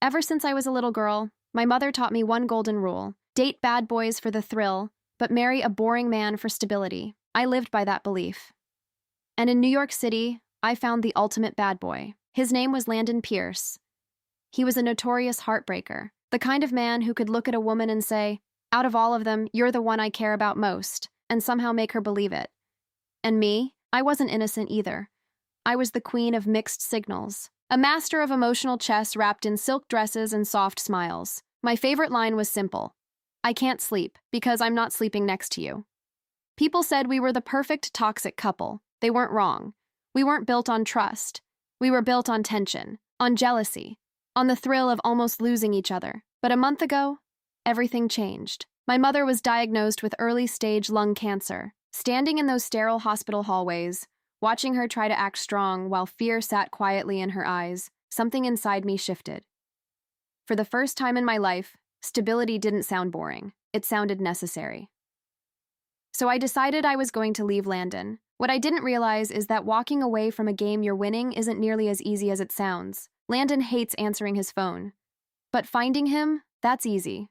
Ever since I was a little girl, my mother taught me one golden rule: date bad boys for the thrill, but marry a boring man for stability. I lived by that belief. And in New York City, I found the ultimate bad boy. His name was Landon Pierce. He was a notorious heartbreaker, the kind of man who could look at a woman and say, "Out of all of them, you're the one I care about most," and somehow make her believe it. And me, I wasn't innocent either. I was the queen of mixed signals, a master of emotional chess wrapped in silk dresses and soft smiles. My favorite line was simple: "I can't sleep because I'm not sleeping next to you." People said we were the perfect toxic couple. They weren't wrong. We weren't built on trust. We were built on tension, on jealousy, on the thrill of almost losing each other. But a month ago, everything changed. My mother was diagnosed with early-stage lung cancer. Standing in those sterile hospital hallways, watching her try to act strong while fear sat quietly in her eyes, something inside me shifted. For the first time in my life, stability didn't sound boring. It sounded necessary. So I decided I was going to leave Landon. What I didn't realize is that walking away from a game you're winning isn't nearly as easy as it sounds. Landon hates answering his phone. But finding him, that's easy.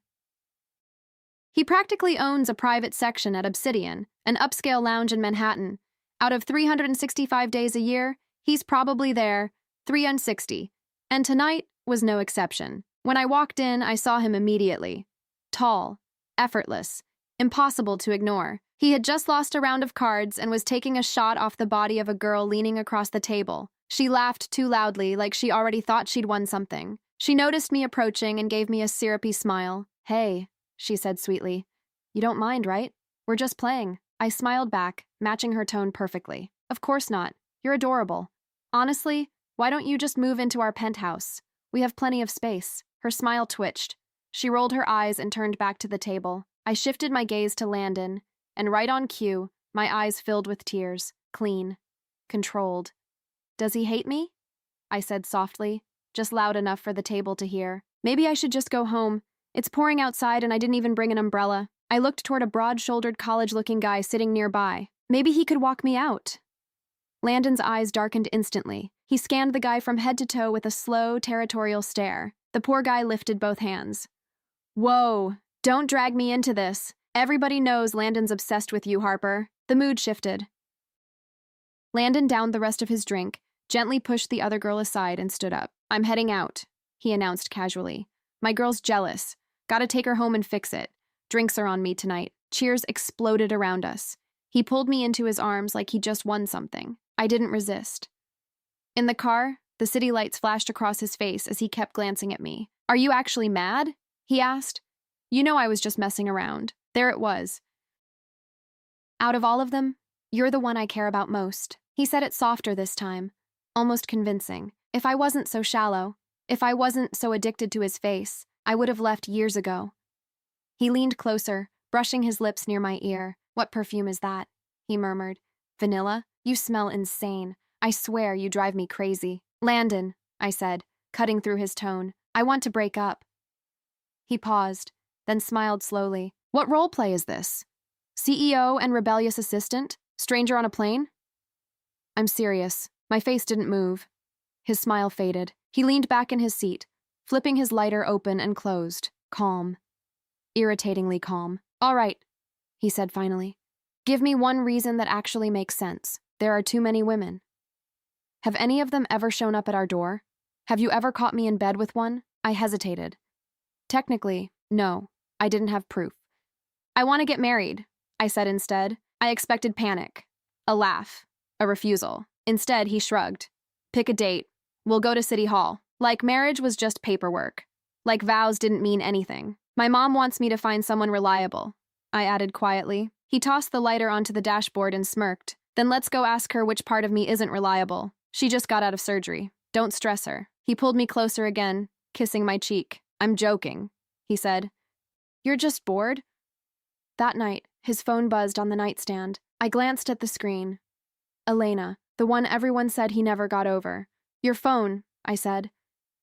He practically owns a private section at Obsidian, an upscale lounge in Manhattan. Out of 365 days a year, he's probably there 360. And tonight was no exception. When I walked in, I saw him immediately. Tall, effortless, impossible to ignore. He had just lost a round of cards and was taking a shot off the body of a girl leaning across the table. She laughed too loudly, like she already thought she'd won something. She noticed me approaching and gave me a syrupy smile. "Hey," she said sweetly. "You don't mind, right? We're just playing." I smiled back, matching her tone perfectly. "Of course not. You're adorable. Honestly, why don't you just move into our penthouse? We have plenty of space." Her smile twitched. She rolled her eyes and turned back to the table. I shifted my gaze to Landon, and right on cue, my eyes filled with tears. Clean. Controlled. "Does he hate me?" I said softly, just loud enough for the table to hear. "Maybe I should just go home. It's pouring outside and I didn't even bring an umbrella." I looked toward a broad-shouldered college-looking guy sitting nearby. Maybe he could walk me out. Landon's eyes darkened instantly. He scanned the guy from head to toe with a slow, territorial stare. The poor guy lifted both hands. "Whoa, don't drag me into this. Everybody knows Landon's obsessed with you, Harper." The mood shifted. Landon downed the rest of his drink, gently pushed the other girl aside, and stood up. "I'm heading out," he announced casually. "My girl's jealous. Gotta take her home and fix it. Drinks are on me tonight." Cheers exploded around us. He pulled me into his arms like he just won something. I didn't resist. In the car, the city lights flashed across his face as he kept glancing at me. "Are you actually mad?" he asked. "You know I was just messing around." There it was. "Out of all of them, you're the one I care about most." He said it softer this time, almost convincing. If I wasn't so shallow, if I wasn't so addicted to his face, I would have left years ago. He leaned closer, brushing his lips near my ear. "What perfume is that?" he murmured. "Vanilla? You smell insane. I swear you drive me crazy." "Landon," I said, cutting through his tone. "I want to break up." He paused, then smiled slowly. "What role play is this? CEO and rebellious assistant? Stranger on a plane?" "I'm serious." My face didn't move. His smile faded. He leaned back in his seat, flipping his lighter open and closed. Calm. Irritatingly calm. "All right," he said finally. "Give me one reason that actually makes sense. There are too many women. Have any of them ever shown up at our door? Have you ever caught me in bed with one?" I hesitated. Technically, no. I didn't have proof. "I want to get married," I said instead. I expected panic. A laugh. A refusal. Instead, he shrugged. "Pick a date. We'll go to City Hall." Like marriage was just paperwork. Like vows didn't mean anything. "My mom wants me to find someone reliable," I added quietly. He tossed the lighter onto the dashboard and smirked. "Then let's go ask her which part of me isn't reliable. She just got out of surgery. Don't stress her." He pulled me closer again, kissing my cheek. "I'm joking," he said. "You're just bored?" That night, his phone buzzed on the nightstand. I glanced at the screen. Elena, the one everyone said he never got over. "Your phone," I said.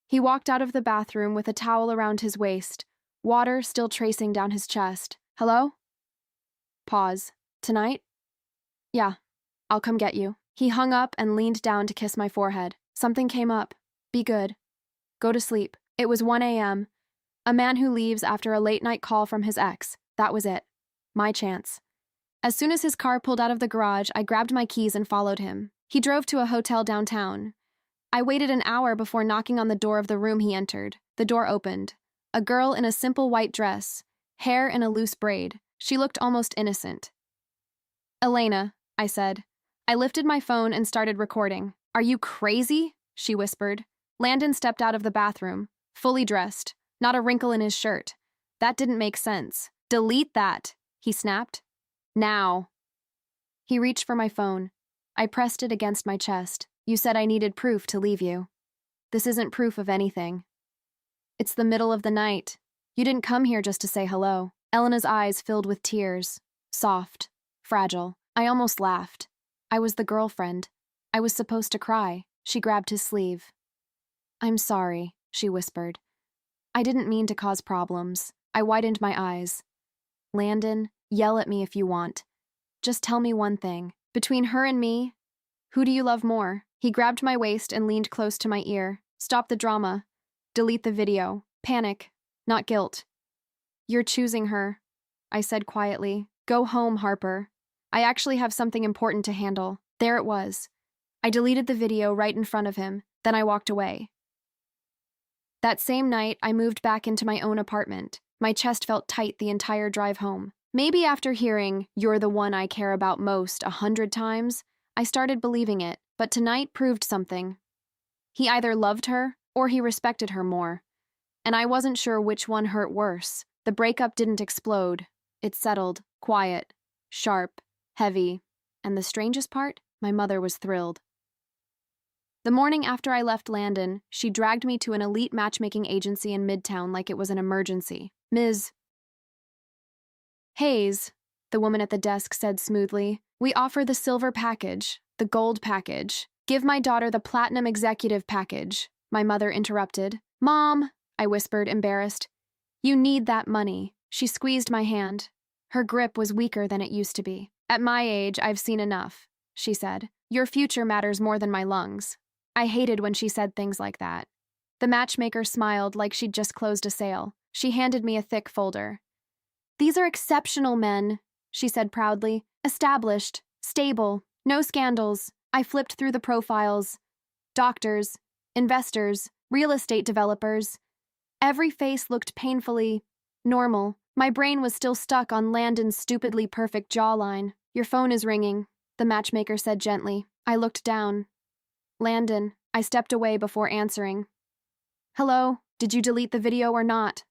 He walked out of the bathroom with a towel around his waist, water still tracing down his chest. "Hello?" Pause. "Tonight?" "Yeah, I'll come get you." He hung up and leaned down to kiss my forehead. "Something came up. Be good. Go to sleep." It was 1 a.m. A man who leaves after a late-night call from his ex. That was it. My chance. As soon as his car pulled out of the garage, I grabbed my keys and followed him. He drove to a hotel downtown. I waited an hour before knocking on the door of the room he entered. The door opened. A girl in a simple white dress, hair in a loose braid. She looked almost innocent. "Elena," I said. I lifted my phone and started recording. "Are you crazy?" she whispered. Landon stepped out of the bathroom, fully dressed, not a wrinkle in his shirt. That didn't make sense. "Delete that," he snapped. "Now." He reached for my phone. I pressed it against my chest. "You said I needed proof to leave you." "This isn't proof of anything." "It's the middle of the night. You didn't come here just to say hello." Elena's eyes filled with tears. Soft. Fragile. I almost laughed. I was the girlfriend. I was supposed to cry. She grabbed his sleeve. "I'm sorry," she whispered. "I didn't mean to cause problems." I widened my eyes. "Landon, yell at me if you want. Just tell me one thing. Between her and me, who do you love more?" He grabbed my waist and leaned close to my ear. "Stop the drama. Delete the video. Panic, not guilt." "You're choosing her," I said quietly. "Go home, Harper. I actually have something important to handle." There it was. I deleted the video right in front of him, then I walked away. That same night, I moved back into my own apartment. My chest felt tight the entire drive home. Maybe after hearing, "You're the one I care about most" 100 times, I started believing it, but tonight proved something. He either loved her, or he respected her more. And I wasn't sure which one hurt worse. The breakup didn't explode. It settled, quiet, sharp, heavy. And the strangest part? My mother was thrilled. The morning after I left Landon, she dragged me to an elite matchmaking agency in Midtown like it was an emergency. "Ms. Hayes," the woman at the desk said smoothly, "we offer the silver package, the gold package. Give my daughter the platinum executive package." My mother interrupted. "Mom," I whispered, embarrassed. "You need that money." She squeezed my hand. Her grip was weaker than it used to be. "At my age, I've seen enough," she said. "Your future matters more than my lungs." I hated when she said things like that. The matchmaker smiled like she'd just closed a sale. She handed me a thick folder. "These are exceptional men," she said proudly. "Established, stable, no scandals." I flipped through the profiles. Doctors, investors, real estate developers. Every face looked painfully normal. My brain was still stuck on Landon's stupidly perfect jawline. "Your phone is ringing," the matchmaker said gently. I looked down. "Landon." I stepped away before answering. "Hello, did you delete the video or not?"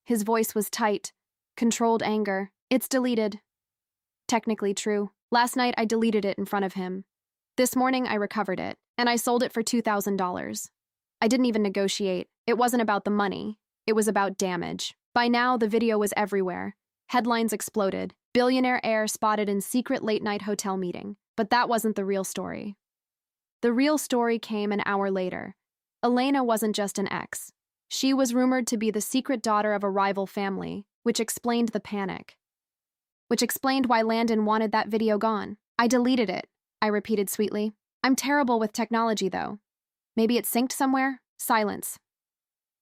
His voice was tight, controlled anger. "It's deleted." Technically true. Last night I deleted it in front of him. This morning I recovered it, and I sold it for $2,000. I didn't even negotiate. It wasn't about the money. It was about damage. By now, the video was everywhere. Headlines exploded. Billionaire heir spotted in secret late-night hotel meeting. But that wasn't the real story. The real story came an hour later. Elena wasn't just an ex. She was rumored to be the secret daughter of a rival family, which explained the panic. Which explained why Landon wanted that video gone. "I deleted it," I repeated sweetly. "I'm terrible with technology, though. Maybe it synced somewhere?" Silence.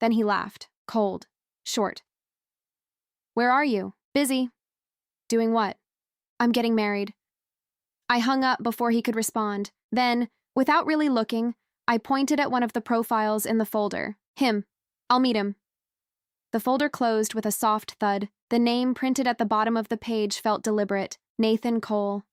Then he laughed, cold, short. "Where are you?" "Busy." "Doing what?" "I'm getting married." I hung up before he could respond. Then, without really looking, I pointed at one of the profiles in the folder. "Him. I'll meet him." The folder closed with a soft thud. The name printed at the bottom of the page felt deliberate. Nathan Cole.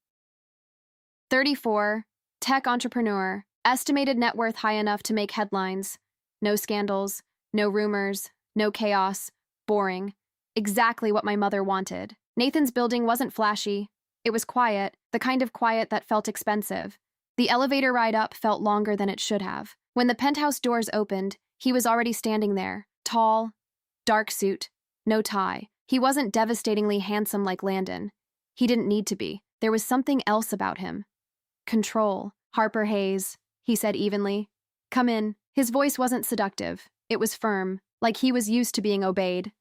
34, tech entrepreneur, estimated net worth high enough to make headlines. No scandals, no rumors, no chaos. Boring. Exactly what my mother wanted. Nathan's building wasn't flashy. It was quiet, the kind of quiet that felt expensive. The elevator ride up felt longer than it should have. When the penthouse doors opened, he was already standing there, tall, dark suit, no tie. He wasn't devastatingly handsome like Landon. He didn't need to be. There was something else about him. "Control. Harper Hayes," he said evenly. "Come in." His voice wasn't seductive. It was firm, like he was used to being obeyed.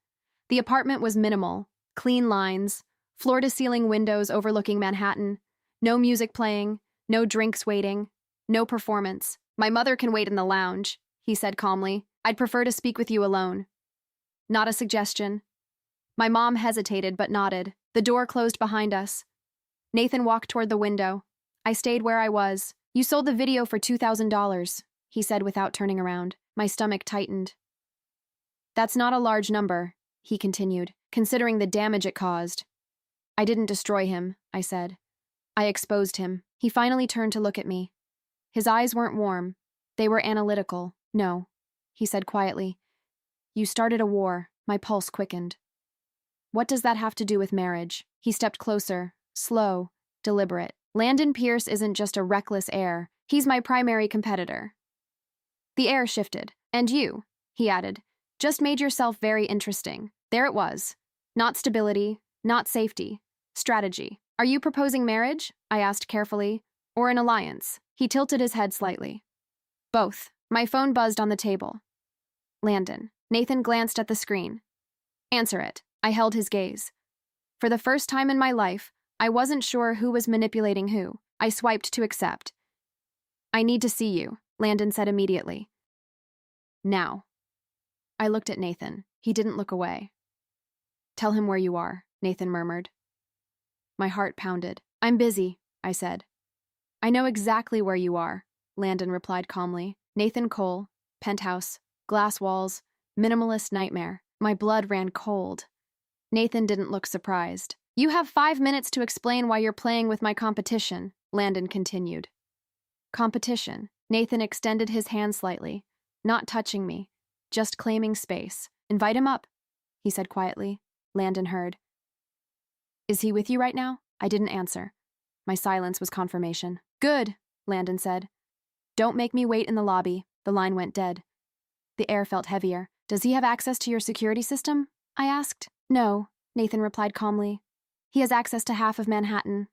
The apartment was minimal. Clean lines, floor-to-ceiling windows overlooking Manhattan. No music playing, no drinks waiting, no performance. "My mother can wait in the lounge," he said calmly. I'd prefer to speak with you alone. Not a suggestion. My mom hesitated but nodded. The door closed behind us. Nathan walked toward the window. I stayed where I was. You sold the video for $2,000, he said without turning around. My stomach tightened. That's not a large number, he continued, considering the damage it caused. I didn't destroy him, I said. I exposed him. He finally turned to look at me. His eyes weren't warm. They were analytical. No, he said quietly. You started a war. My pulse quickened. What does that have to do with marriage? He stepped closer, slow, deliberate. Landon Pierce isn't just a reckless heir. He's my primary competitor. The air shifted. And you, he added, just made yourself very interesting. There it was. Not stability, not safety. Strategy. Are you proposing marriage? I asked carefully. Or an alliance? He tilted his head slightly. Both. My phone buzzed on the table. Landon. Nathan glanced at the screen. Answer it. I held his gaze. For the first time in my life, I wasn't sure who was manipulating who. I swiped to accept. I need to see you, Landon said immediately. Now. I looked at Nathan. He didn't look away. Tell him where you are, Nathan murmured. My heart pounded. I'm busy, I said. I know exactly where you are, Landon replied calmly. Nathan Cole, penthouse, glass walls, minimalist nightmare. My blood ran cold. Nathan didn't look surprised. You have 5 minutes to explain why you're playing with my competition, Landon continued. Competition. Nathan extended his hand slightly, not touching me, just claiming space. Invite him up, he said quietly. Landon heard. Is he with you right now? I didn't answer. My silence was confirmation. Good, Landon said. Don't make me wait in the lobby. The line went dead. The air felt heavier. Does he have access to your security system? I asked. No, Nathan replied calmly. He has access to half of Manhattan.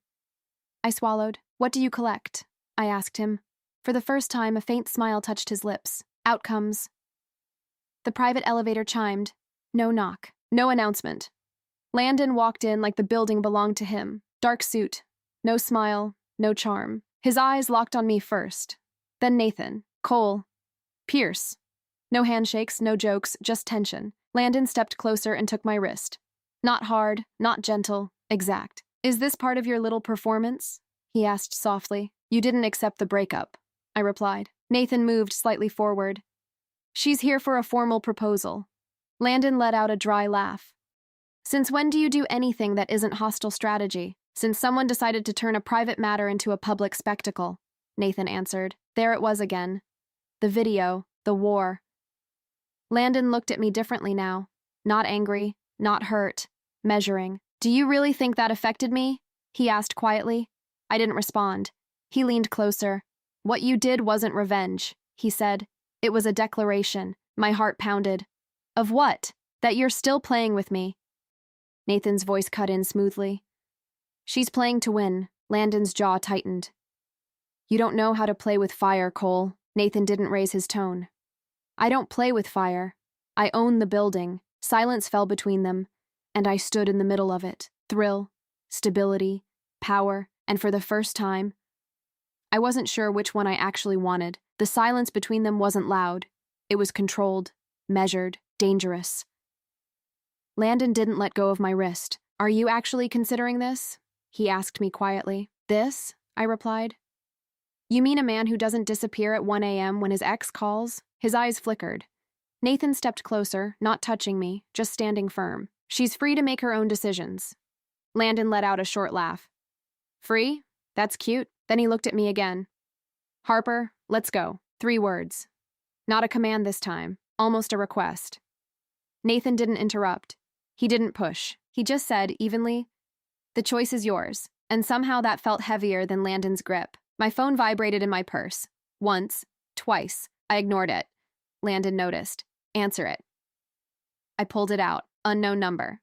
I swallowed. What do you collect? I asked him. For the first time, a faint smile touched his lips. Outcomes. The private elevator chimed. No knock. No announcement. Landon walked in like the building belonged to him. Dark suit. No smile. No charm. His eyes locked on me first. Then Nathan. Cole. Pierce. No handshakes, no jokes, just tension. Landon stepped closer and took my wrist. Not hard, not gentle, exact. Is this part of your little performance? He asked softly. You didn't accept the breakup, I replied. Nathan moved slightly forward. She's here for a formal proposal. Landon let out a dry laugh. Since when do you do anything that isn't hostile strategy? Since someone decided to turn a private matter into a public spectacle, Nathan answered. There it was again. The video, the war. Landon looked at me differently now. Not angry, not hurt, measuring. Do you really think that affected me? He asked quietly. I didn't respond. He leaned closer. What you did wasn't revenge, he said. It was a declaration. My heart pounded. Of what? That you're still playing with me. Nathan's voice cut in smoothly. She's playing to win. Landon's jaw tightened. You don't know how to play with fire, Cole. Nathan didn't raise his tone. I don't play with fire. I own the building. Silence fell between them, and I stood in the middle of it. Thrill, stability, power, and for the first time, I wasn't sure which one I actually wanted. The silence between them wasn't loud. It was controlled, measured, dangerous. Landon didn't let go of my wrist. Are you actually considering this? He asked me quietly. This? I replied. You mean a man who doesn't disappear at 1 a.m. when his ex calls? His eyes flickered. Nathan stepped closer, not touching me, just standing firm. She's free to make her own decisions. Landon let out a short laugh. Free? That's cute. Then he looked at me again. Harper, let's go. 3 words. Not a command this time, almost a request. Nathan didn't interrupt. He didn't push. He just said, evenly, the choice is yours. And somehow that felt heavier than Landon's grip. My phone vibrated in my purse. Once, twice. I ignored it. Landon noticed. Answer it. I pulled it out. Unknown number.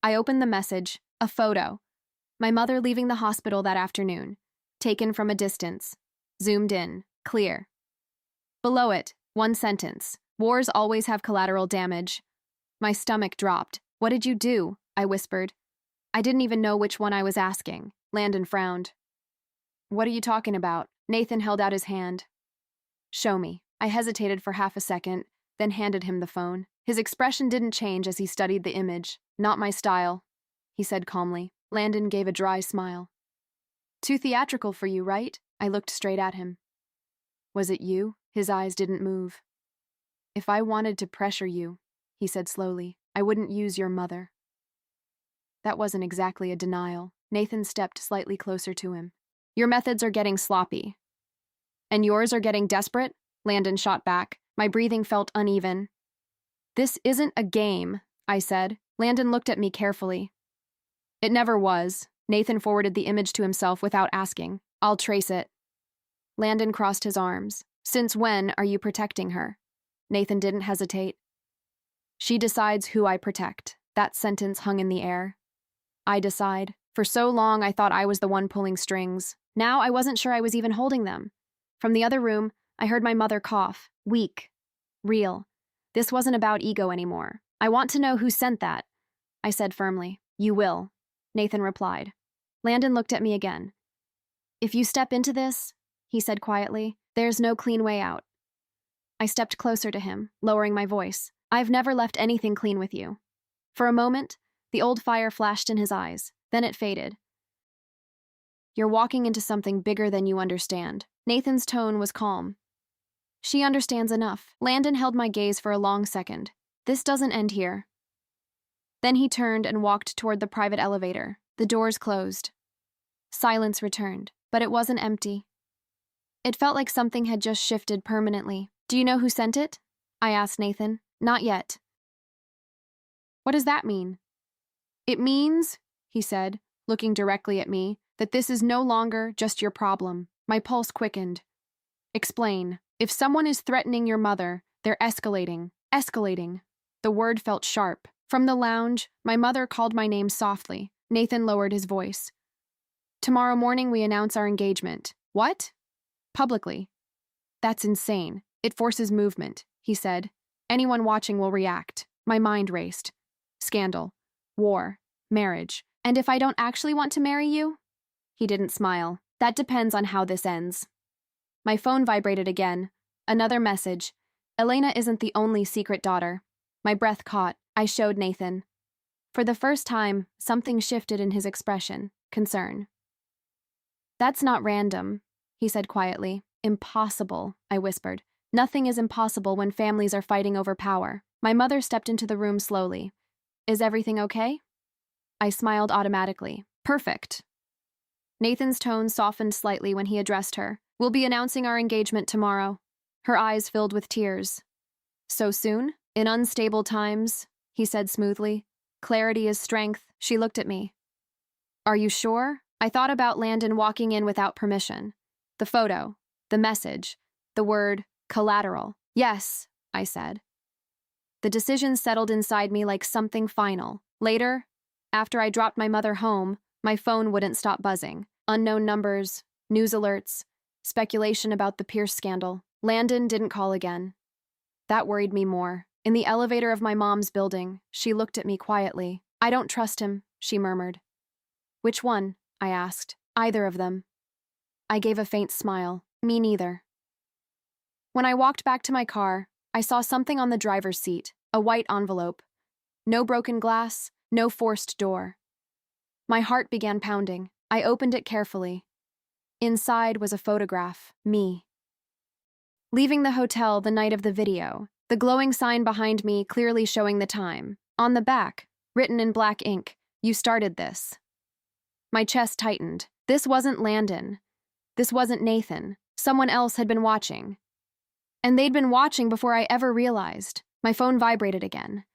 I opened the message. A photo. My mother leaving the hospital that afternoon. Taken from a distance. Zoomed in. Clear. Below it, 1 sentence. Wars always have collateral damage. My stomach dropped. What did you do? I whispered. I didn't even know which one I was asking. Landon frowned. What are you talking about? Nathan held out his hand. Show me. I hesitated for half a second, then handed him the phone. His expression didn't change as he studied the image. "Not my style," he said calmly. Landon gave a dry smile. "Too theatrical for you, right?" I looked straight at him. "Was it you?" His eyes didn't move. "If I wanted to pressure you," he said slowly, "I wouldn't use your mother." That wasn't exactly a denial. Nathan stepped slightly closer to him. "Your methods are getting sloppy." "And yours are getting desperate?" Landon shot back. My breathing felt uneven. "This isn't a game," I said. Landon looked at me carefully. "It never was." Nathan forwarded the image to himself without asking. "I'll trace it." Landon crossed his arms. "Since when are you protecting her?" Nathan didn't hesitate. "She decides who I protect." That sentence hung in the air. I decide. For so long, I thought I was the one pulling strings. Now I wasn't sure I was even holding them. From the other room, I heard my mother cough. Weak. Real. This wasn't about ego anymore. "I want to know who sent that," I said firmly. "You will," Nathan replied. Landon looked at me again. "If you step into this," he said quietly, "there's no clean way out." I stepped closer to him, lowering my voice. "I've never left anything clean with you." For a moment, the old fire flashed in his eyes. Then it faded. "You're walking into something bigger than you understand." Nathan's tone was calm. "She understands enough." Landon held my gaze for a long second. "This doesn't end here." Then he turned and walked toward the private elevator. The doors closed. Silence returned, but it wasn't empty. It felt like something had just shifted permanently. "Do you know who sent it?" I asked Nathan. "Not yet." "What does that mean?" "It means," he said, looking directly at me, "that this is no longer just your problem." My pulse quickened. "Explain." "If someone is threatening your mother, they're escalating." Escalating. The word felt sharp. From the lounge, my mother called my name softly. Nathan lowered his voice. "Tomorrow morning we announce our engagement." "What?" "Publicly." "That's insane. It forces movement," he said. "Anyone watching will react." My mind raced. Scandal. War. Marriage. "And if I don't actually want to marry you?" He didn't smile. "That depends on how this ends." My phone vibrated again. Another message. "Elena isn't the only secret daughter." My breath caught. I showed Nathan. For the first time, something shifted in his expression. Concern. "That's not random," he said quietly. "Impossible," I whispered. "Nothing is impossible when families are fighting over power." My mother stepped into the room slowly. "Is everything okay?" I smiled automatically. "Perfect." Nathan's tone softened slightly when he addressed her. "We'll be announcing our engagement tomorrow." Her eyes filled with tears. "So soon?" "In unstable times," he said smoothly. "Clarity is strength." She looked at me. "Are you sure?" I thought about Landon walking in without permission. The photo, the message, the word collateral. "Yes," I said. The decision settled inside me like something final. Later, after I dropped my mother home, my phone wouldn't stop buzzing. Unknown numbers, news alerts, speculation about the Pierce scandal. Landon didn't call again. That worried me more. In the elevator of my mom's building, she looked at me quietly. "I don't trust him," she murmured. "Which one?" I asked. "Either of them." I gave a faint smile. "Me neither." When I walked back to my car, I saw something on the driver's seat, a white envelope. No broken glass, no forced door. My heart began pounding. I opened it carefully. Inside was a photograph, me. Leaving the hotel the night of the video, the glowing sign behind me clearly showing the time. On the back, written in black ink, "You started this." My chest tightened. This wasn't Landon. This wasn't Nathan. Someone else had been watching. And they'd been watching before I ever realized. My phone vibrated again.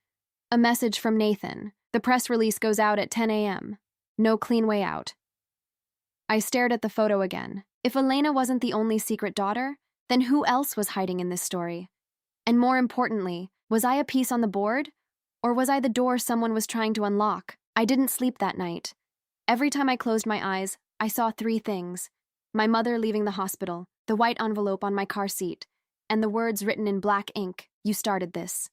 A message from Nathan. "The press release goes out at 10 a.m. No clean way out." I stared at the photo again. If Elena wasn't the only secret daughter, then who else was hiding in this story? And more importantly, was I a piece on the board? Or was I the door someone was trying to unlock? I didn't sleep that night. Every time I closed my eyes, I saw three things. My mother leaving the hospital, the white envelope on my car seat, and the words written in black ink, "You started this."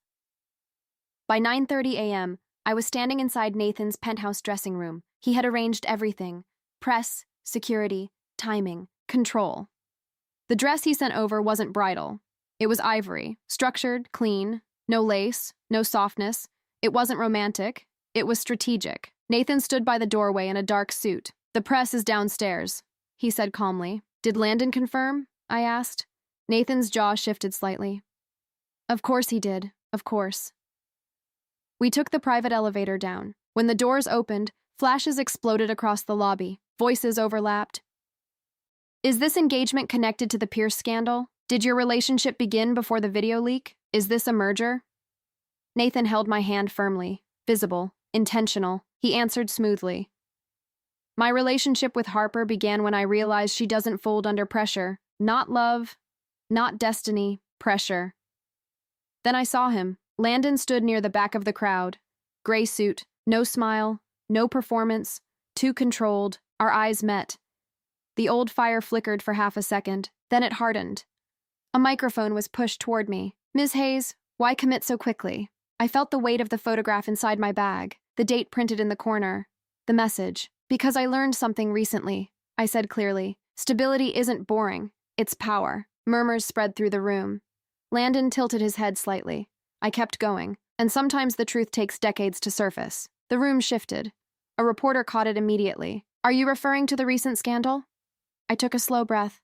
By 9:30 a.m., I was standing inside Nathan's penthouse dressing room. He had arranged everything: press, security, timing, control. The dress he sent over wasn't bridal. It was ivory, structured, clean, no lace, no softness. It wasn't romantic. It was strategic. Nathan stood by the doorway in a dark suit. "The press is downstairs," he said calmly. "Did Landon confirm?" I asked. Nathan's jaw shifted slightly. "Of course he did. Of course." We took the private elevator down. When the doors opened, flashes exploded across the lobby. Voices overlapped. "Is this engagement connected to the Pierce scandal? Did your relationship begin before the video leak? Is this a merger?" Nathan held my hand firmly. Visible. Intentional. He answered smoothly. "My relationship with Harper began when I realized she doesn't fold under pressure. Not love, not destiny, pressure." Then I saw him. Landon stood near the back of the crowd. Gray suit, no smile, no performance, too controlled. Our eyes met. The old fire flickered for half a second, then it hardened. A microphone was pushed toward me. "Ms. Hayes, why commit so quickly?" I felt the weight of the photograph inside my bag, the date printed in the corner, the message. "Because I learned something recently," I said clearly. "Stability isn't boring, it's power." Murmurs spread through the room. Landon tilted his head slightly. I kept going, and sometimes the truth takes decades to surface. The room shifted. A reporter caught it immediately. "Are you referring to the recent scandal?" I took a slow breath.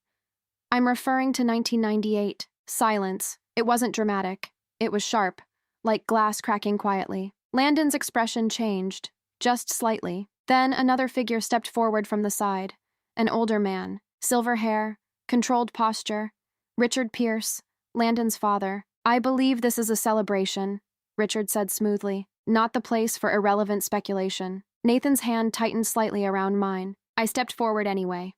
"I'm referring to 1998. Silence. It wasn't dramatic. It was sharp, like glass cracking quietly. Landon's expression changed, just slightly. Then another figure stepped forward from the side. An older man, silver hair, controlled posture. Richard Pierce, Landon's father. "I believe this is a celebration," Richard said smoothly. "Not the place for irrelevant speculation." Nathan's hand tightened slightly around mine. I stepped forward anyway.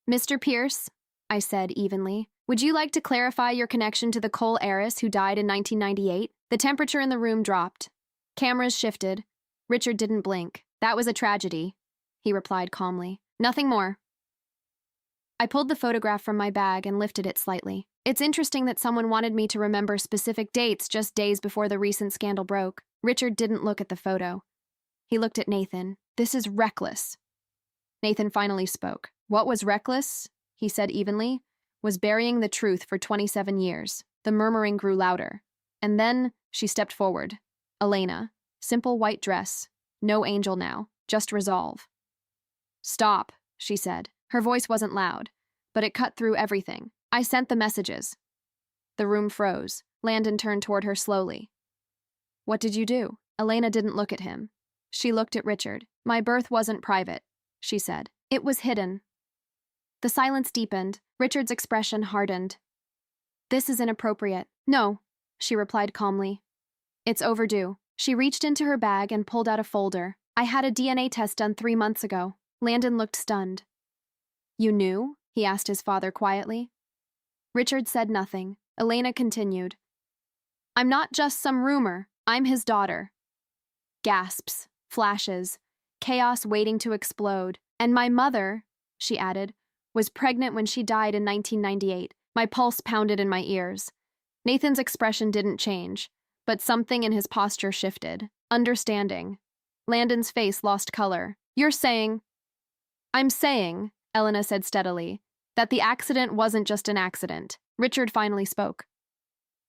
"Mr. Pierce," I said evenly, "would you like to clarify your connection to the coal heiress who died in 1998? The temperature in the room dropped. Cameras shifted. Richard didn't blink. "That was a tragedy," he replied calmly. "Nothing more." I pulled the photograph from my bag and lifted it slightly. It's interesting that someone wanted me to remember specific dates just days before the recent scandal broke. Richard didn't look at the photo. He looked at Nathan. "This is reckless." Nathan finally spoke. "What was reckless," he said evenly, "was burying the truth for 27 years. The murmuring grew louder. And then she stepped forward. Elena. Simple white dress. No angel now. Just resolve. "Stop," she said. Her voice wasn't loud, but it cut through everything. "I sent the messages." The room froze. Landon turned toward her slowly. "What did you do?" Elena didn't look at him. She looked at Richard. "My birth wasn't private," she said. "It was hidden." The silence deepened. Richard's expression hardened. "This is inappropriate." "No," she replied calmly. "It's overdue." She reached into her bag and pulled out a folder. "I had a DNA test done 3 months ago." Landon looked stunned. "You knew?" he asked his father quietly. Richard said nothing. Elena continued. "I'm not just some rumor. I'm his daughter." Gasps, flashes, chaos waiting to explode. "And my mother," she added, "was pregnant when she died in 1998. My pulse pounded in my ears. Nathan's expression didn't change, but something in his posture shifted. Understanding. Landon's face lost color. "You're saying—" "I'm saying," Elena said steadily, "that the accident wasn't just an accident." Richard finally spoke.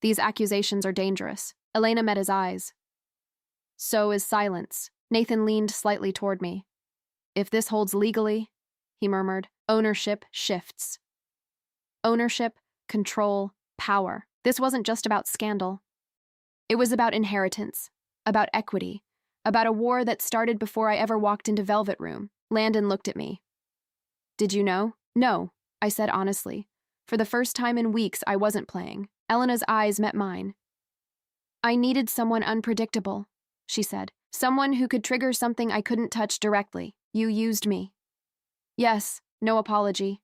"These accusations are dangerous." Elena met his eyes. "So is silence." Nathan leaned slightly toward me. "If this holds legally," he murmured, "ownership shifts." Ownership, control, power. This wasn't just about scandal. It was about inheritance, about equity, about a war that started before I ever walked into Velvet Room. Landon looked at me. "Did you know?" "No," I said honestly. For the first time in weeks, I wasn't playing. Elena's eyes met mine. "I needed someone unpredictable," she said. "Someone who could trigger something I couldn't touch directly. You used me." "Yes, no apology.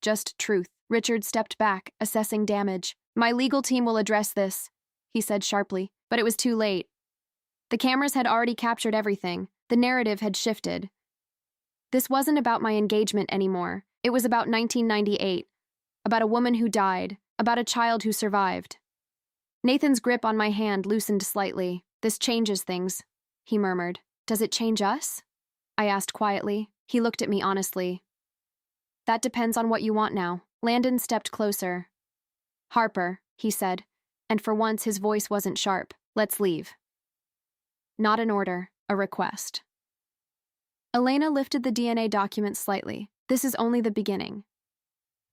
Just truth." Richard stepped back, assessing damage. "My legal team will address this," he said sharply, but it was too late. The cameras had already captured everything. The narrative had shifted. This wasn't about my engagement anymore. It was about 1998, about a woman who died, about a child who survived. Nathan's grip on my hand loosened slightly. "This changes things," he murmured. "Does it change us?" I asked quietly. He looked at me honestly. "That depends on what you want now." Landon stepped closer. Harper, he said, and for once his voice wasn't sharp. Let's leave. Not an order, a request. Elena lifted the DNA document slightly. This is only the beginning.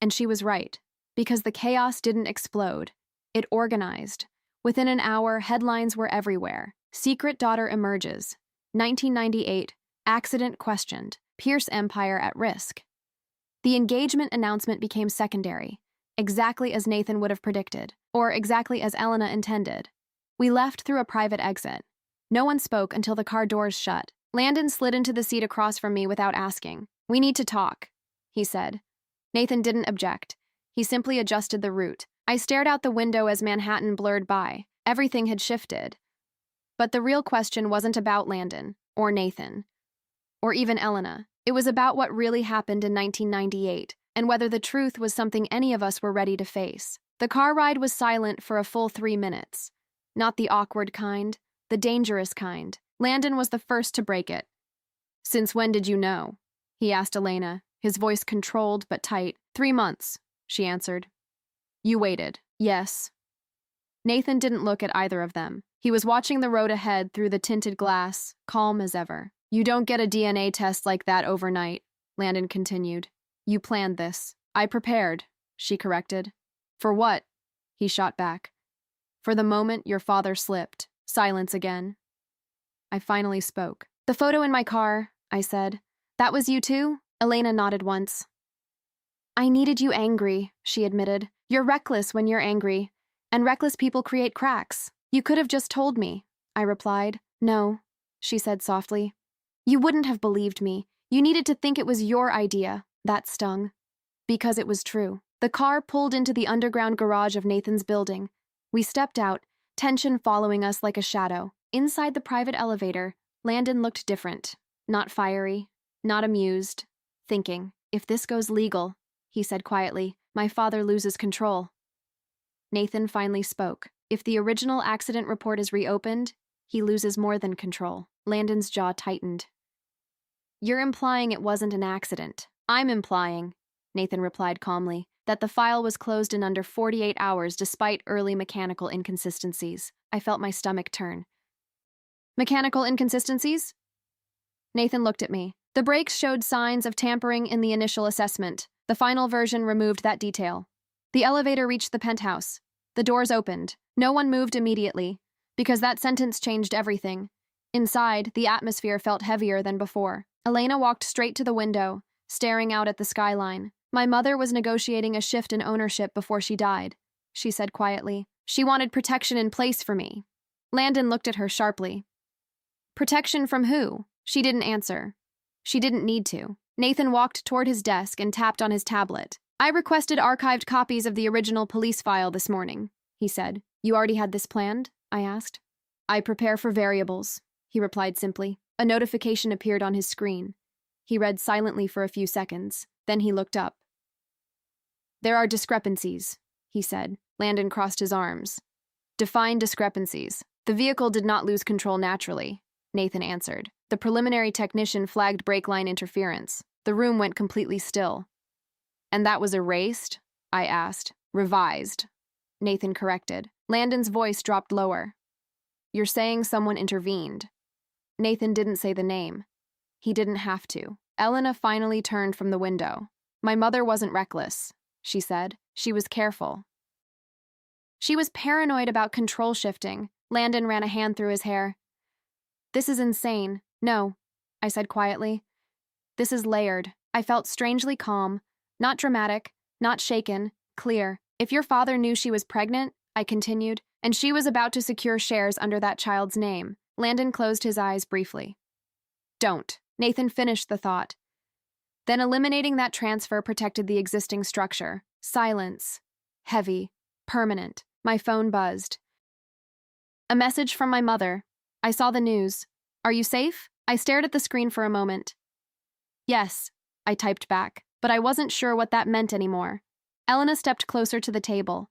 And she was right, because the chaos didn't explode. It organized. Within an hour, headlines were everywhere. Secret daughter emerges. 1998, accident questioned. Pierce empire at risk. The engagement announcement became secondary, exactly as Nathan would have predicted, or exactly as Elena intended. We left through a private exit. No one spoke until the car doors shut. Landon slid into the seat across from me without asking. "We need to talk," he said. Nathan didn't object. He simply adjusted the route. I stared out the window as Manhattan blurred by. Everything had shifted. But the real question wasn't about Landon, or Nathan, or even Elena. It was about what really happened in 1998, and whether the truth was something any of us were ready to face. The car ride was silent for a full 3 minutes. Not the awkward kind, the dangerous kind. Landon was the first to break it. "Since when did you know?" he asked Elena, his voice controlled but tight. 3 months, she answered. "You waited." "Yes." Nathan didn't look at either of them. He was watching the road ahead through the tinted glass, calm as ever. "You don't get a DNA test like that overnight," Landon continued. "You planned this." "I prepared," she corrected. "For what?" he shot back. "For the moment your father slipped." Silence again. I finally spoke. "The photo in my car," I said. "That was you too?" Elena nodded once. "I needed you angry," she admitted. "You're reckless when you're angry, and reckless people create cracks. You could have just told me," I replied. "No," she said softly. "You wouldn't have believed me. You needed to think it was your idea." That stung. Because it was true. The car pulled into the underground garage of Nathan's building. We stepped out, tension following us like a shadow. Inside the private elevator, Landon looked different. Not fiery, not amused. Thinking, "If this goes legal," he said quietly, "my father loses control." Nathan finally spoke. "If the original accident report is reopened, he loses more than control." Landon's jaw tightened. "You're implying it wasn't an accident." "I'm implying," Nathan replied calmly, "that the file was closed in under 48 hours despite early mechanical inconsistencies." I felt my stomach turn. "Mechanical inconsistencies?" Nathan looked at me. "The brakes showed signs of tampering in the initial assessment. The final version removed that detail." The elevator reached the penthouse. The doors opened. No one moved immediately, because that sentence changed everything. Inside, the atmosphere felt heavier than before. Elena walked straight to the window, staring out at the skyline. "My mother was negotiating a shift in ownership before she died," she said quietly. "She wanted protection in place for me." Landon looked at her sharply. "Protection from who?" She didn't answer. She didn't need to. Nathan walked toward his desk and tapped on his tablet. "I requested archived copies of the original police file this morning," he said. "You already had this planned?" I asked. "I prepare for variables," he replied simply. A notification appeared on his screen. He read silently for a few seconds. Then he looked up. "There are discrepancies," he said. Landon crossed his arms. "Define discrepancies." "The vehicle did not lose control naturally," Nathan answered. "The preliminary technician flagged brake line interference. The room went completely still." "And that was erased?" I asked. "Revised," Nathan corrected. Landon's voice dropped lower. "You're saying someone intervened." Nathan didn't say the name. He didn't have to. Elena finally turned from the window. "My mother wasn't reckless," she said. "She was careful." "She was paranoid about control shifting." Landon ran a hand through his hair. "This is insane." "No," I said quietly. "This is layered." I felt strangely calm. Not dramatic, not shaken, clear. "If your father knew she was pregnant," I continued, "and she was about to secure shares under that child's name." Landon closed his eyes briefly. "Don't." Nathan finished the thought. "Then eliminating that transfer protected the existing structure." Silence. Heavy. Permanent. My phone buzzed. "A message from my mother. I saw the news. Are you safe?" I stared at the screen for a moment. "Yes," I typed back, but I wasn't sure what that meant anymore. Elena stepped closer to the table.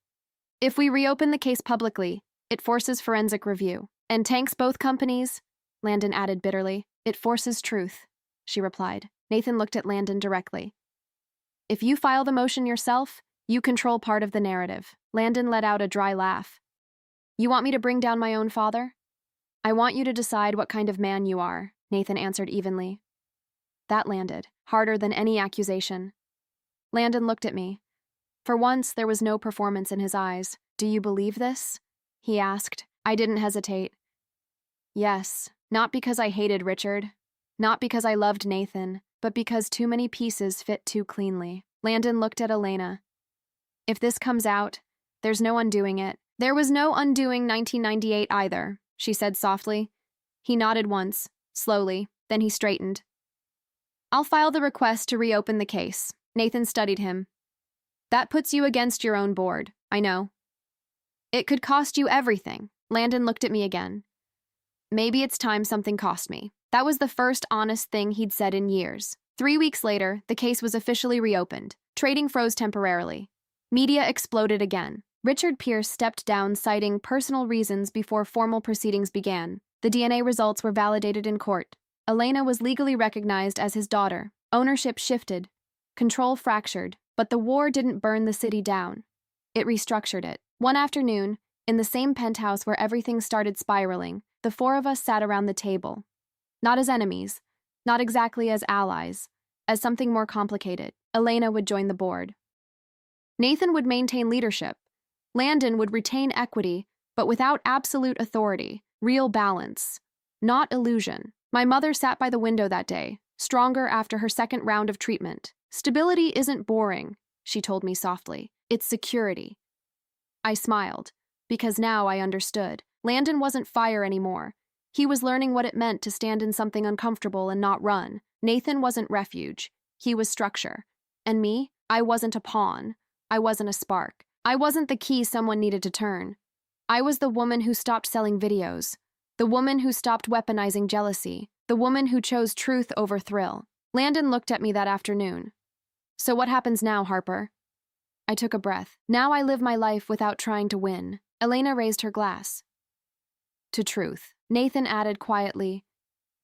"If we reopen the case publicly, it forces forensic review. And tanks both companies," Landon added bitterly. "It forces truth," she replied. Nathan looked at Landon directly. "If you file the motion yourself, You control part of the narrative. Landon let out a dry laugh. You want me to bring down my own father? I want you to decide what kind of man you are, Nathan answered evenly. That landed, harder than any accusation. Landon looked at me. For once, there was no performance in his eyes. Do you believe this? He asked. I didn't hesitate. Yes, not because I hated Richard, not because I loved Nathan, but because too many pieces fit too cleanly. Landon looked at Elena. If this comes out, there's no undoing it. There was no undoing 1998 either, she said softly. He nodded once, slowly, then he straightened. I'll file the request to reopen the case. Nathan studied him. That puts you against your own board, I know. It could cost you everything. Landon looked at me again. Maybe it's time something cost me. That was the first honest thing he'd said in years. 3 weeks later, the case was officially reopened. Trading froze temporarily. Media exploded again. Richard Pierce stepped down, citing personal reasons before formal proceedings began. The DNA results were validated in court. Elena was legally recognized as his daughter. Ownership shifted. Control fractured. But the war didn't burn the city down. It restructured it. One afternoon, in the same penthouse where everything started spiraling, the four of us sat around the table. Not as enemies, not exactly as allies, as something more complicated. Elena would join the board. Nathan would maintain leadership. Landon would retain equity, but without absolute authority, real balance, not illusion. My mother sat by the window that day, stronger after her second round of treatment. Stability isn't boring, she told me softly. It's security. I smiled, because now I understood. Landon wasn't fire anymore. He was learning what it meant to stand in something uncomfortable and not run. Nathan wasn't refuge. He was structure. And me, I wasn't a pawn. I wasn't a spark. I wasn't the key someone needed to turn. I was the woman who stopped selling videos. The woman who stopped weaponizing jealousy. The woman who chose truth over thrill. Landon looked at me that afternoon. So what happens now, Harper? I took a breath. Now I live my life without trying to win. Elena raised her glass. To truth. Nathan added quietly,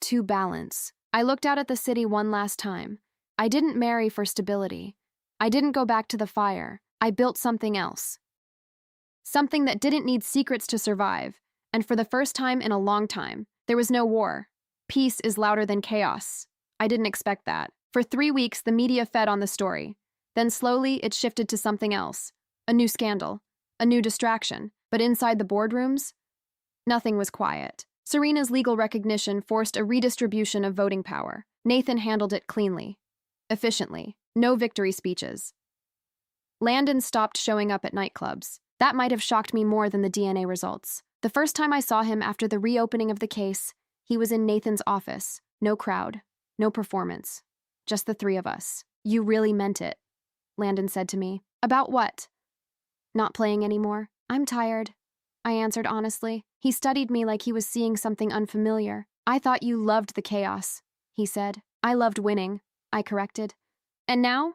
to balance. I looked out at the city one last time. I didn't marry for stability. I didn't go back to the fire. I built something else. Something that didn't need secrets to survive. And for the first time in a long time, there was no war. Peace is louder than chaos. I didn't expect that. For 3 weeks, the media fed on the story. Then slowly, it shifted to something else. A new scandal. A new distraction. But inside the boardrooms, nothing was quiet. Serena's legal recognition forced a redistribution of voting power. Nathan handled it cleanly. Efficiently. No victory speeches. Landon stopped showing up at nightclubs. That might have shocked me more than the DNA results. The first time I saw him after the reopening of the case, he was in Nathan's office. No crowd. No performance. Just the three of us. You really meant it, Landon said to me. About what? Not playing anymore. I'm tired, I answered honestly. He studied me like he was seeing something unfamiliar. I thought you loved the chaos, he said. I loved winning, I corrected. And now?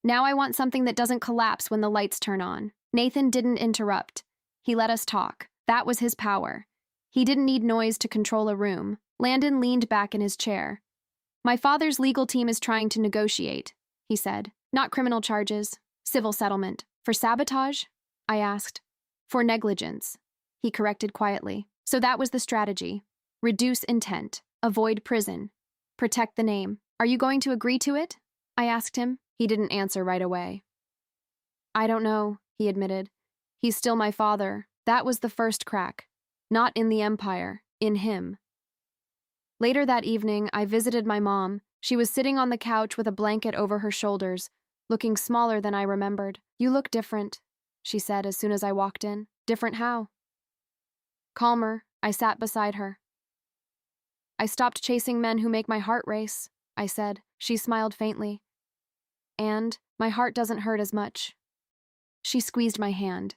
Now I want something that doesn't collapse when the lights turn on. Nathan didn't interrupt. He let us talk. That was his power. He didn't need noise to control a room. Landon leaned back in his chair. My father's legal team is trying to negotiate, he said. Not criminal charges, civil settlement. For sabotage? I asked. For negligence, he corrected quietly. So that was the strategy. Reduce intent. Avoid prison. Protect the name. Are you going to agree to it? I asked him. He didn't answer right away. I don't know, he admitted. He's still my father. That was the first crack. Not in the empire, in him. Later that evening, I visited my mom. She was sitting on the couch with a blanket over her shoulders, looking smaller than I remembered. You look different, she said as soon as I walked in. Different how? Calmer, I sat beside her. I stopped chasing men who make my heart race, I said. She smiled faintly. And my heart doesn't hurt as much. She squeezed my hand.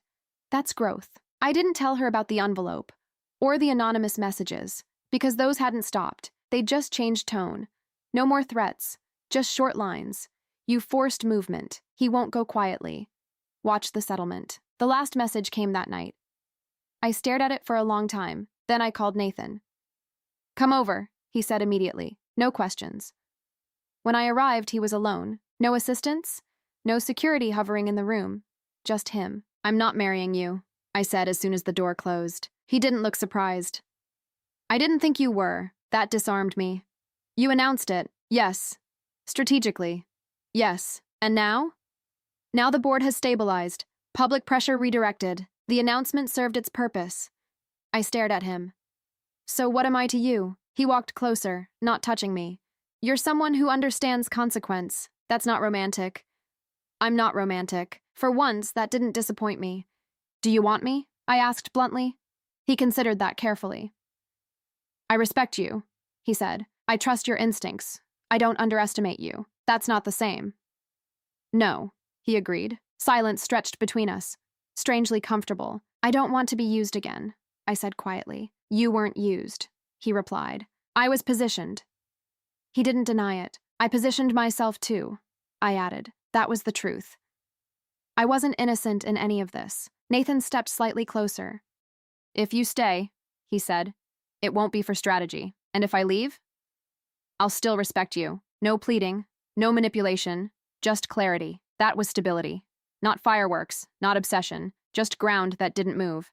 That's growth. I didn't tell her about the envelope, or the anonymous messages, because those hadn't stopped. They'd just changed tone. No more threats, just short lines. You forced movement. He won't go quietly. Watch the settlement. The last message came that night. I stared at it for a long time. Then I called Nathan. Come over, he said immediately. No questions. When I arrived, he was alone. No assistants? No security hovering in the room. Just him. "I'm not marrying you," I said as soon as the door closed. He didn't look surprised. "I didn't think you were." That disarmed me. "You announced it." "Yes." "Strategically." "Yes." "And now?" "Now the board has stabilized. Public pressure redirected. The announcement served its purpose." I stared at him. "So what am I to you?" He walked closer, not touching me. "You're someone who understands consequence. That's not romantic." "I'm not romantic." For once, that didn't disappoint me. "Do you want me?" I asked bluntly. He considered that carefully. "I respect you," he said. "I trust your instincts. I don't underestimate you. That's not the same." "No," he agreed. Silence stretched between us. Strangely comfortable. "I don't want to be used again," I said quietly. "You weren't used," he replied. "I was positioned." He didn't deny it. "I positioned myself too," I added. That was the truth. I wasn't innocent in any of this. Nathan stepped slightly closer. "If you stay," he said, "it won't be for strategy. And if I leave, I'll still respect you. No pleading, no manipulation, just clarity." That was stability. Not fireworks, not obsession, just ground that didn't move.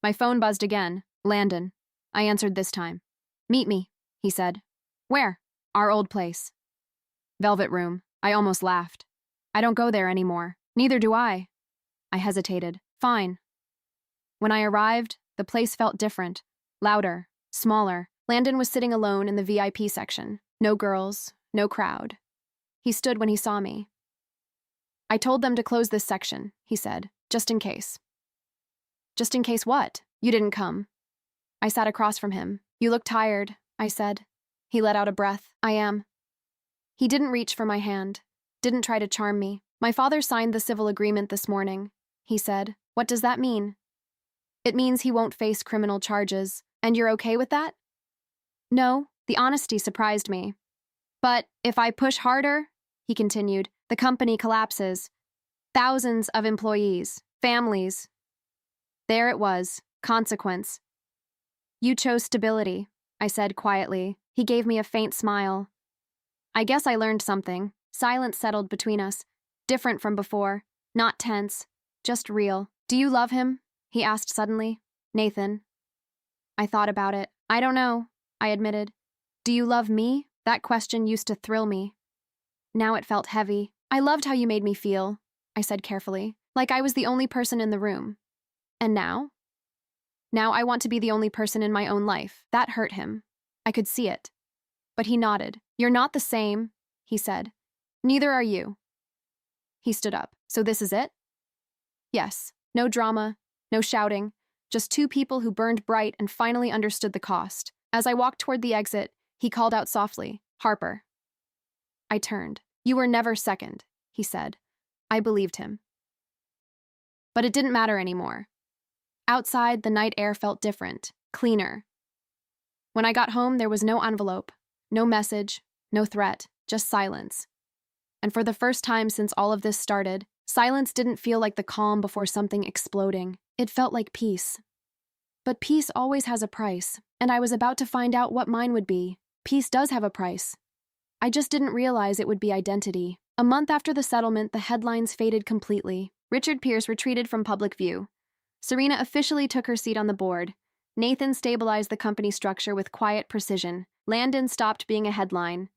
My phone buzzed again. "Landon." I answered this time. "Meet me," he said. "Where?" "Our old place." "Velvet Room." I almost laughed. "I don't go there anymore." "Neither do I." I hesitated. "Fine." When I arrived, the place felt different. Louder, smaller. Landon was sitting alone in the VIP section. No girls, no crowd. He stood when he saw me. "I told them to close this section," he said, "just in case." "Just in case what?" "You didn't come." I sat across from him. "You look tired," I said. He let out a breath. "I am." He didn't reach for my hand, didn't try to charm me. "My father signed the civil agreement this morning," he said. "What does that mean?" "It means he won't face criminal charges. And you're okay with that?" "No." The honesty surprised me. "But if I push harder," he continued, "the company collapses. Thousands of employees, families." There it was, consequence. "You chose stability," I said quietly. He gave me a faint smile. I guess I learned something. Silence settled between us. Different from before. Not tense. Just real. "Do you love him?" he asked suddenly. "Nathan." I thought about it. "I don't know," I admitted. "Do you love me?" That question used to thrill me. Now it felt heavy. "I loved how you made me feel," I said carefully. "Like I was the only person in the room." "And now?" "Now I want to be the only person in my own life." That hurt him. I could see it. But he nodded. "You're not the same," he said. "Neither are you." He stood up. "So this is it?" "Yes. No drama, no shouting. Just two people who burned bright and finally understood the cost." As I walked toward the exit, he called out softly, "Harper." I turned. "You were never second," he said. I believed him. But it didn't matter anymore. Outside, the night air felt different, cleaner. When I got home, there was no envelope, no message, no threat, just silence. And for the first time since all of this started, silence didn't feel like the calm before something exploding. It felt like peace. But peace always has a price, and I was about to find out what mine would be. Peace does have a price. I just didn't realize it would be identity. A month after the settlement, the headlines faded completely. Richard Pierce retreated from public view. Serena officially took her seat on the board. Nathan stabilized the company structure with quiet precision. Landon stopped being a headline.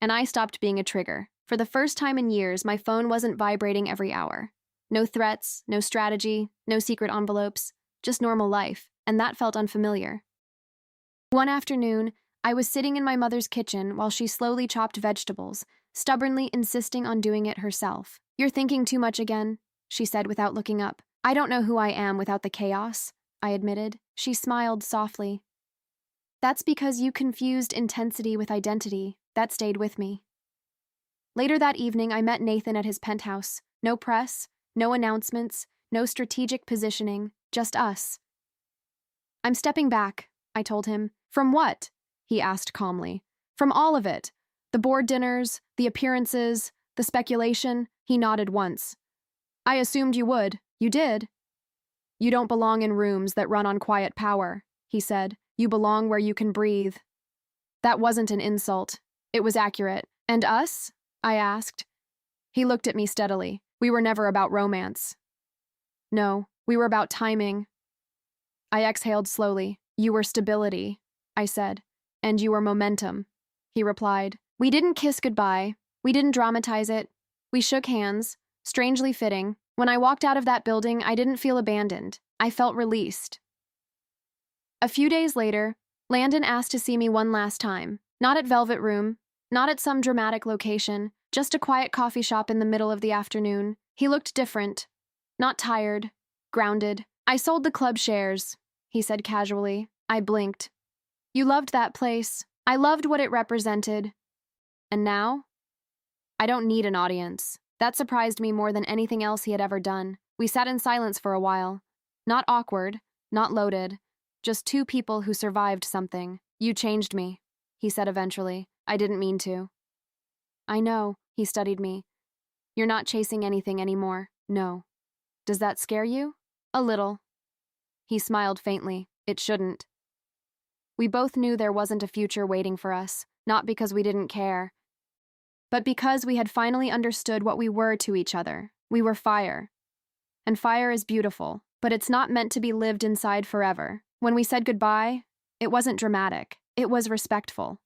And I stopped being a trigger. For the first time in years, my phone wasn't vibrating every hour. No threats, no strategy, no secret envelopes, just normal life, and that felt unfamiliar. One afternoon, I was sitting in my mother's kitchen while she slowly chopped vegetables, stubbornly insisting on doing it herself. "You're thinking too much again," she said without looking up. "I don't know who I am without the chaos," I admitted. She smiled softly. "That's because you confused intensity with identity." That stayed with me. Later that evening, I met Nathan at his penthouse. No press, no announcements, no strategic positioning, just us. "I'm stepping back," I told him. "From what?" he asked calmly. "From all of it. The board dinners, the appearances, the speculation." He nodded once. "I assumed you would. You did." "You don't belong in rooms that run on quiet power," he said. "You belong where you can breathe." That wasn't an insult. It was accurate. "And us?" I asked. He looked at me steadily. We were never about romance. No, we were about timing. I exhaled slowly. You were stability, I said. And you were momentum, he replied. We didn't kiss goodbye. We didn't dramatize it. We shook hands, strangely fitting. When I walked out of that building, I didn't feel abandoned. I felt released. A few days later, Landon asked to see me one last time. Not at Velvet Room, not at some dramatic location, just a quiet coffee shop in the middle of the afternoon. He looked different. Not tired. Grounded. I sold the club shares, he said casually. I blinked. You loved that place. I loved what it represented. And now? I don't need an audience. That surprised me more than anything else he had ever done. We sat in silence for a while. Not awkward, not loaded. Just two people who survived something. You changed me, he said eventually. I didn't mean to. I know, he studied me. You're not chasing anything anymore. No. Does that scare you? A little. He smiled faintly. It shouldn't. We both knew there wasn't a future waiting for us, not because we didn't care, but because we had finally understood what we were to each other. We were fire. And fire is beautiful, but it's not meant to be lived inside forever. When we said goodbye, it wasn't dramatic. It was respectful.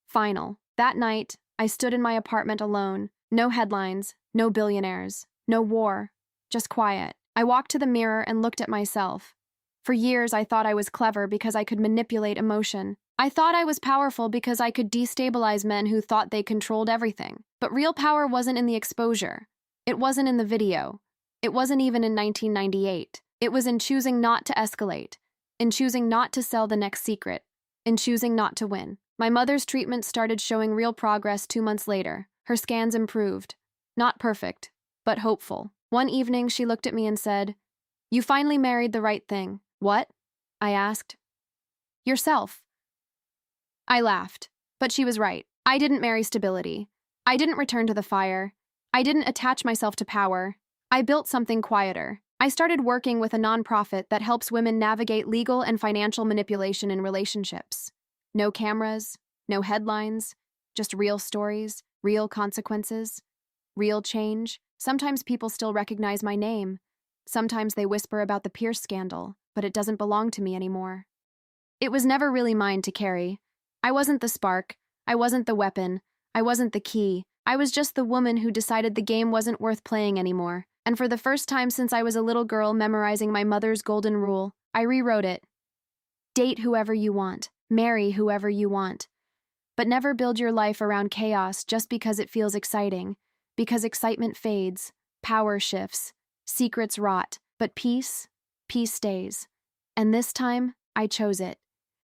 Final. That night, I stood in my apartment alone. No headlines, no billionaires, no war, just quiet. I walked to the mirror and looked at myself. For years, I thought I was clever because I could manipulate emotion. I thought I was powerful because I could destabilize men who thought they controlled everything. But real power wasn't in the exposure. It wasn't in the video. It wasn't even in 1998. It was in choosing not to escalate, in choosing not to sell the next secret, in choosing not to win. My mother's treatment started showing real progress 2 months later. Her scans improved. Not perfect, but hopeful. One evening, she looked at me and said, "You finally married the right thing." What? I asked. Yourself. I laughed, but she was right. I didn't marry stability. I didn't return to the fire. I didn't attach myself to power. I built something quieter. I started working with a nonprofit that helps women navigate legal and financial manipulation in relationships. No cameras, no headlines, just real stories, real consequences, real change. Sometimes people still recognize my name. Sometimes they whisper about the Pierce scandal, but it doesn't belong to me anymore. It was never really mine to carry. I wasn't the spark. I wasn't the weapon. I wasn't the key. I was just the woman who decided the game wasn't worth playing anymore. And for the first time since I was a little girl memorizing my mother's golden rule, I rewrote it. Date whoever you want. Marry whoever you want. But never build your life around chaos just because it feels exciting. Because excitement fades, power shifts, secrets rot, but peace stays. And this time, I chose it.